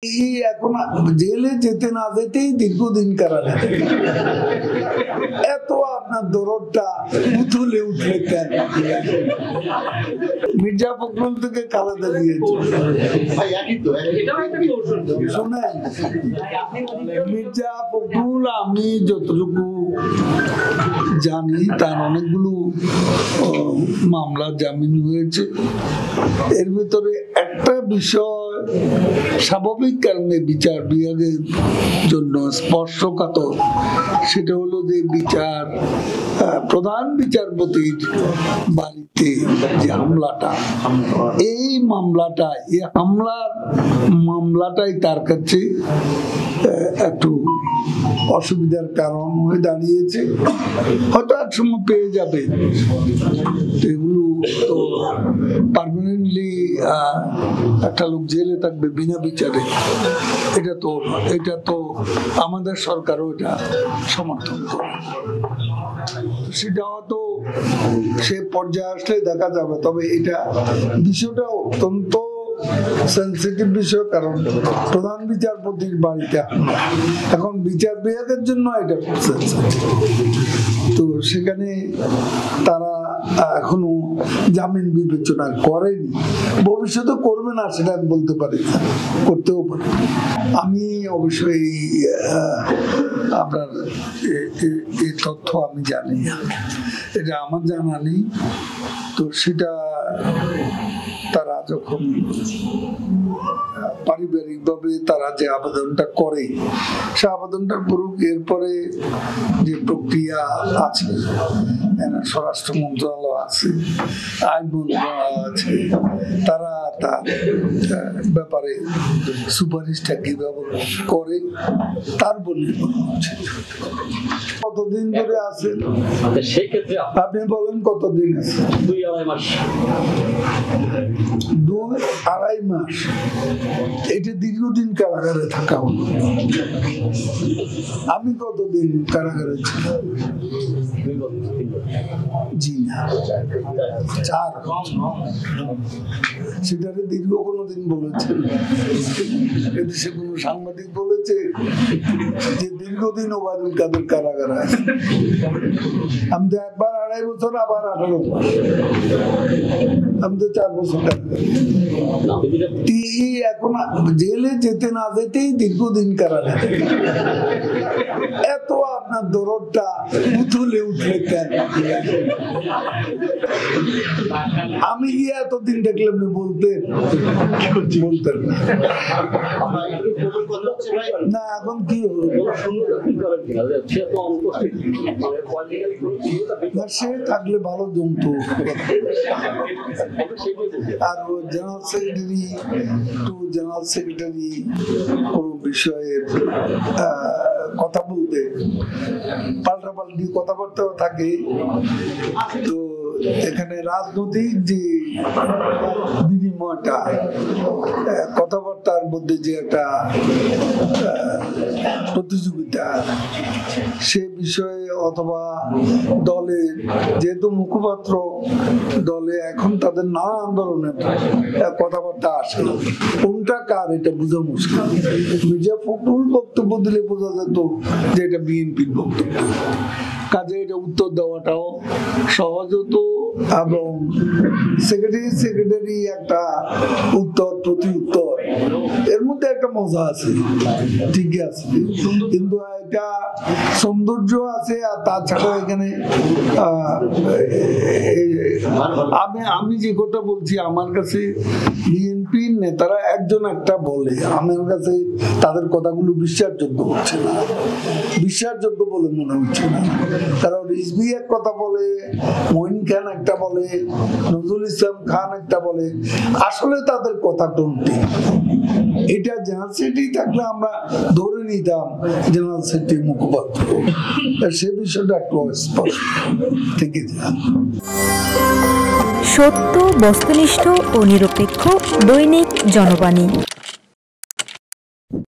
এখন জেলে যেতে না যেতেই দীর্ঘদিন কারাগারে এত আপনার দরদটা উথলে উঠলে কেন? মির্জা ফখরুল থেকে খালেদা দিয়েছে শোনেন, মির্জা ফখরুল আমি যতটুকু জানি তার অনেকগুলো মামলা জামিন হয়েছে। এর ভিতরে একটা বিষয় স্বাভাবিক কারণে বিচার বিভাগের জন্য স্পর্শকাতর, সেটা হলো যে বিচার প্রধান বিচারপতির বাড়িতে যে হামলাটা, এই মামলাটাই তার কাছে একটু অসুবিধার কারণ হয়ে দাঁড়িয়েছে। হয়তো এক সময় পেয়ে যাবে, এগুলো তো পার্মানেন্টলি একটা লোক জেলে থাকবে বিনা বিচারে, এটা তো আমাদের সরকারও এটা সমর্থন করে। সেটা হয়তো সে পর্যায়ে আসলে দেখা যাবে। তবে এটা বিষয়টা অত্যন্ত সেন্সিটিভ বিষয়, কারণ প্রধান বিচারপতির বাড়িতে এখন বিচার বিভাগের জন্য এটা তো সেখানে তারা এখনো জামিন বিবেচনা করেনি, ভবিষ্যতে করবে না সেটা আমি বলতে পারি, করতেও পারে। আমি অবশ্যই আপনার এই তথ্য আমি জানি না, এটা আমার জানা নেই। তো সেটা তারা যখন পারিবারিক ভাবে তারা যে আবেদনটা করে, সে আবেদনটা করুক। এরপরে যে প্রক্রিয়া আছে, স্বরাষ্ট্র মন্ত্রণালয় আছে, আইন মন্ত্রণালয় আছে, তারা তার ব্যাপারে সুপারিশটা কিভাবে করে তার বলে কতদিন ধরে আছেন আপনি বলেন, কতদিন আছে? 2-2.5 মাস। এটা দীর্ঘদিন কারাগারে থাকা হলো। আমি কতদিন কারাগারে ছিলাম? জি না, 4। সেটারে দীর্ঘ কোনোদিন বলেছে? সে কোনো সাংবাদিক বলেছে যে দীর্ঘদিন ওবায়দুল কাদের কারাগারে আছে? আমি তো একবার 2.5 বছর, আবার 18 মাস, আমি তো 4 বছর কারাগারে। এখন জেলে যেতে না যেতেই দীর্ঘদিন কারাগারে এত আপনার দরদটা উথলে উঠলে কেন? আমি গিয়ে এতদিন দেখলাম বলতেন না, এখন কি সে থাকলে ভালো জমতো। আর জেনারেল সেক্রেটারি কোন বিষয়ের কথা বলতে পাল্টাপাল্টি কথাবার্তাও থাকে। তো এখানে রাজনৈতিক যে বিনিময়টা, কথাবার্তার মধ্যে যে একটা প্রতিযোগিতা, সে বিষয়ে অথবা দলে যেহেতু মুখপাত্র দলে, এখন তাদের নানা আন্দোলনের কথাবার্তা আসে, কোনটা কার এটা বোঝা মুশকিল। মির্জা ফখরুল বক্তব্য দিলে বোঝা যেত যে এটা বিএনপির বক্তব্য, কাজে এটা উত্তর দেওয়াটাও সহজ হতো। এবং সেক্রেটারি একটা উত্তর প্রতি উত্তর, এর মধ্যে একটা মজা আছে, ঠিকই আছে, কিন্তু এটা সৌন্দর্য আছে। আর তাছাড়া এখানে আমি যে কথা বলছি, আমার কাছে বিএনপির নেতারা একজন একটা বলে, আমার কাছে তাদের কথাগুলো বিশ্বাসযোগ্য হচ্ছে না, বিশ্বাসযোগ্য বলে মনে হচ্ছে না। কারণ রিজভী এক কথা বলে, মঈন খান একটা বলে, নজরুল ইসলাম খান একটা বলে, আসলে তাদের কথা কোনটি? এটা জেনারেল সেক্রেটারি থাকলে আমরা ধরে নিতাম জেনারেল সেক্রেটারি মুখপাত্র, সে বিষয়টা একটু স্পষ্ট থেকে যায়। সত্য, বস্তুনিষ্ঠ ও নিরপেক্ষ দৈনিক জনবাণী।